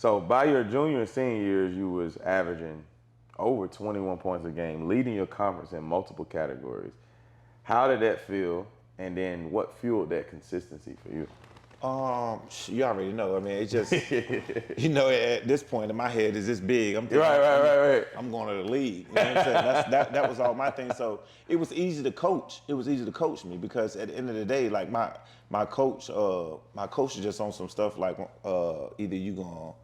So by your junior and senior years, you was averaging over 21 points a game, leading your conference in multiple categories. How did that feel? And then what fueled that consistency for you? You already know. I mean, it's just, at this point in my head is this big. I'm thinking, right. I'm going to the league. You know what I'm saying? That was all my thing. So it was easy to coach. It was easy to coach me because at the end of the day, like my coach is just on some stuff like either you gonna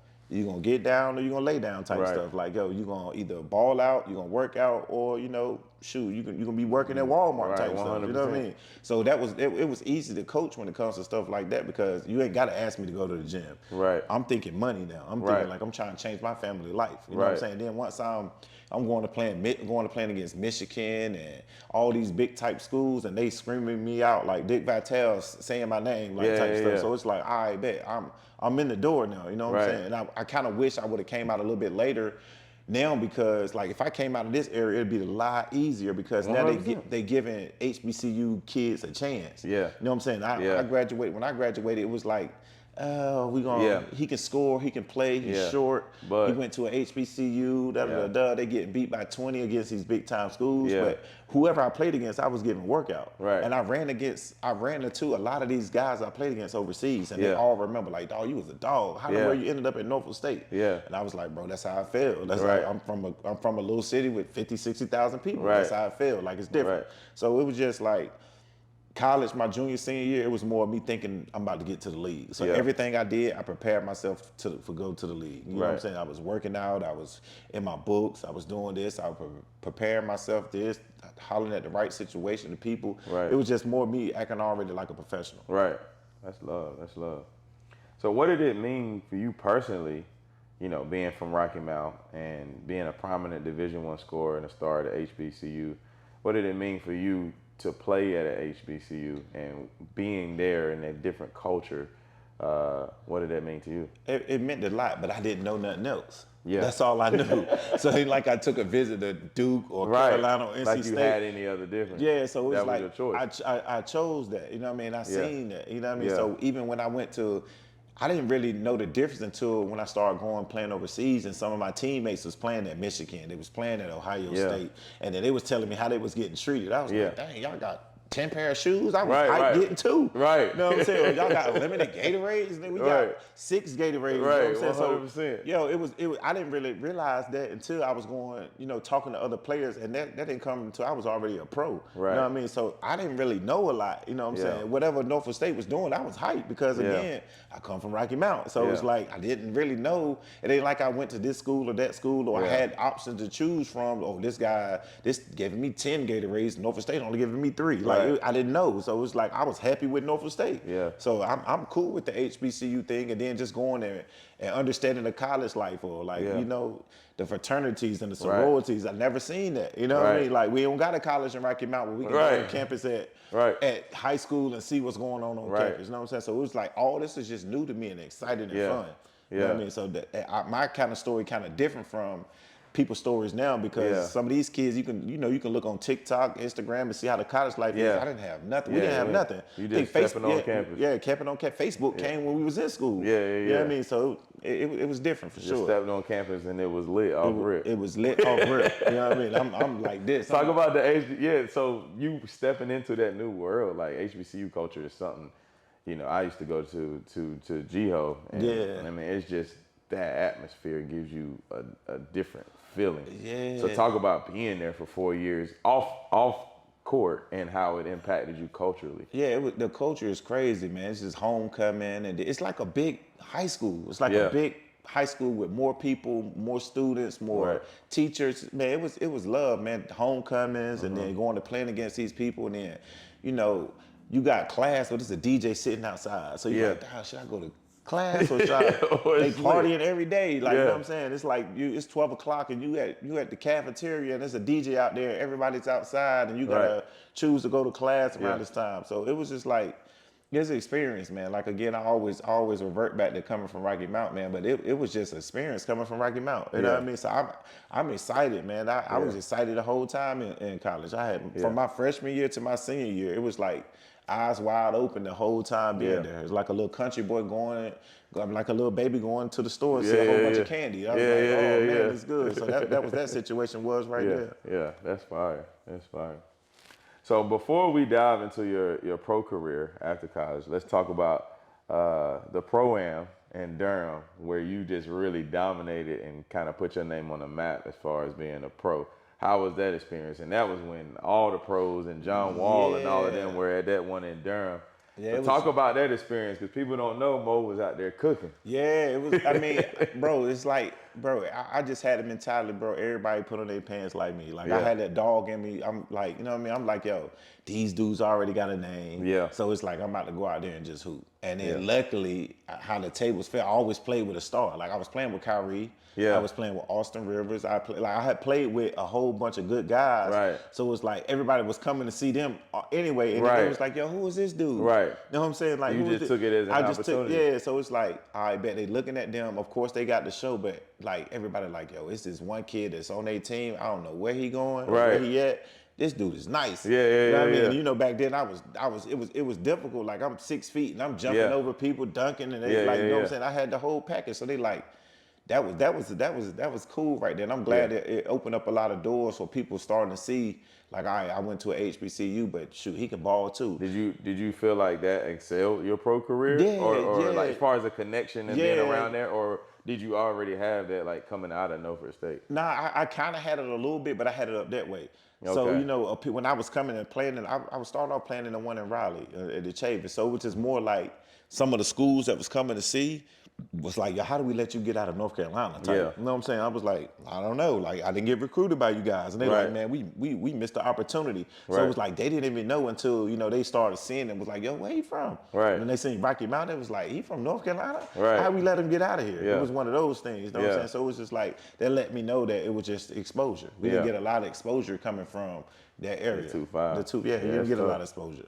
get down or you gonna lay down type stuff. Like, yo, you gonna either ball out, you gonna work out, or shoot, you gonna be working at Walmart type 100%. Stuff. You know what I mean? So it was easy to coach when it comes to stuff like that because you ain't gotta ask me to go to the gym. Right. I'm thinking money now. I'm thinking like I'm trying to change my family life. You know what I'm saying? Then once I'm going to playing against Michigan and all these big type schools, and they screaming me out like Dick Vitale saying my name like type stuff. So it's like, all right, bet I'm in the door now. You know what I'm saying? And I kind of wish I would have came out a little bit later now because like if I came out of this area, it'd be a lot easier because 100%. Now they giving HBCU kids a chance. Yeah. You know what I'm saying? I graduated. When I graduated, it was like, he can score, he can play, he's short. But he went to an HBCU, they getting beat by 20 against these big time schools. But whoever I played against, I was giving workout. Right. And I ran into a lot of these guys I played against overseas, and they all remember, like, dog, you was a dog. How the hell you ended up at Northfor State? Yeah. And I was like, bro, that's how I feel. That's like I'm from a little city with 50, 60,000 people. That's how I feel. Like it's different. So it was just like college, my junior, senior year, it was more me thinking I'm about to get to the league. So everything I did, I prepared myself for go to the league. You know what I'm saying? I was working out, I was in my books, I was doing this, I was preparing myself this, hollering at the right situation to people. Right. It was just more me acting already like a professional. Right. That's love. So what did it mean for you personally, being from Rocky Mount and being a prominent Division I scorer and a star at the HBCU? What did it mean for you to play at a HBCU and being there in a different culture? What did that mean to you? It meant a lot, but I didn't know nothing else. Yeah. That's all I knew. So like I took a visit to Duke or Carolina or NC like you State. had any other difference. Yeah, so it was like your choice. I chose that. You know what I mean? I seen that. You know what I mean? So even when I went to, I didn't really know the difference until when I started playing overseas, and some of my teammates was playing at Michigan. They was playing at Ohio State, and then they was telling me how they was getting treated. I was like, dang, y'all got 10 pair of shoes? I was getting 2. Right. You know what I'm saying? Y'all got limited Gatorades, and then we got 6 Gatorades. Right, you know what I'm saying? saying? 100%. So, it was. I didn't really realize that until I was going, talking to other players, and that didn't come until I was already a pro. Right. You know what I mean? So I didn't really know a lot. You know what I'm saying? Whatever Northfor State was doing, I was hyped because again, I come from Rocky Mount, so it's like I didn't really know. It ain't like I went to this school or that school, or I had options to choose from. Oh, this guy, this giving me 10 Gatorades, Northfor State only giving me 3. Like I didn't know. So it was like I was happy with Northfor State. Yeah. So I'm cool with the HBCU thing, and then just going there and understanding the college life, or like the fraternities and the sororities. I never seen that. You know what I mean? Like we don't got a college in Rocky Mount where we can go to campus at high school and see what's going on campus. You know what I'm saying? So it was like all this is just new to me and exciting and fun. You know what I mean? So my kind of story kind of different from people's stories now because some of these kids you can look on TikTok, Instagram and see how the college life is. I didn't have nothing. We didn't have nothing. You just stepping on campus. Yeah, camping on campus. Facebook came when we was in school. You know what I mean? So it was different for sure. Just stepping on campus and it was lit off rip. It was lit off rip. You know what I mean? I'm like this. Talk about the so you stepping into that new world, like HBCU culture is something, I used to go to GHO and I mean it's just that atmosphere gives you a different feeling. Yeah. So talk about being there for 4 years off court and how it impacted you culturally. Yeah, the culture is crazy, man. It's just homecoming, and it's like a big high school. It's like a big high school with more people, more students, more teachers. Man, it was love, man. Homecomings, and then going to playing against these people, and then you got class, so there's a DJ sitting outside. So you're like, should I go to class or try they partying every day, like you know what I'm saying? It's like it's 12 o'clock and you at the cafeteria and there's a DJ out there, everybody's outside and you gotta choose to go to class around this time. So it was just like it's an experience, man. Like again, I always revert back to coming from Rocky Mount, man. But it was just an experience coming from Rocky Mount. You know what I mean? So I'm excited, man. I was excited the whole time in college. I had from my freshman year to my senior year, it was like eyes wide open the whole time being there. It's like a little country boy like a little baby going to the store and see a whole bunch of candy. I was like, oh man, it's good. So that was that situation was right there. Yeah, that's fire. That's fire. So before we dive into your pro career after college, let's talk about the Pro-Am in Durham, where you just really dominated and kind of put your name on the map as far as being a pro. How was that experience? And that was when all the pros and John Wall and all of them were at that one in Durham. Yeah, talk about that experience, because people don't know Moe was out there cooking. Yeah, it was. I mean, bro, it's like, bro, I just had the mentality, bro. Everybody put on their pants like me. Like I had that dog in me. I'm like, you know what I mean? I'm like, yo, these dudes already got a name. Yeah. So it's like I'm about to go out there and just hoop. And then luckily, how the tables fell, I always played with a star. Like I was playing with Kyrie. Yeah. I was playing with Austin Rivers. I had played with a whole bunch of good guys. Right. So it was like everybody was coming to see them anyway. And it was like, yo, who is this dude? Right. You know what I'm saying? Like, you just took it as an opportunity. So it's like, I bet they looking at them. Of course, they got the show, but like everybody like, yo, it's this one kid that's on their team. I don't know where he going, where he at. This dude is nice. You know what I mean? And, you know, back then it was difficult. Like I'm 6 feet and I'm jumping over people, dunking, and they you know what I'm saying? I had the whole package. So they like, that was cool right there. And I'm glad that it opened up a lot of doors for people starting to see, like, I went to a HBCU, but shoot, he can ball too. Did you feel like that excelled your pro career? Or like as far as a connection and being around there, or did you already have that like coming out of Northfor State? Nah, I kind of had it a little bit, but I had it up that way. Okay. So, you know, when I was coming and playing, I was starting off playing in the one in Raleigh at the Chavis. So it was just more like some of the schools that was coming to see was like, yo, how do we let you get out of North Carolina? Type. You know what I'm saying? I was like, I don't know. Like, I didn't get recruited by you guys. And they like, man, we missed the opportunity. So it was like, they didn't even know until, you know, they started seeing it. Was like, yo, where he from? Right. And then they seen Rocky Mountain. It was like, he from North Carolina? Right. How we let him get out of here? It was one of those things. You know what I'm saying? So it was just like, they let me know that it was just exposure. We didn't get a lot of exposure coming from that area. The 2-5. You didn't get a lot of exposure.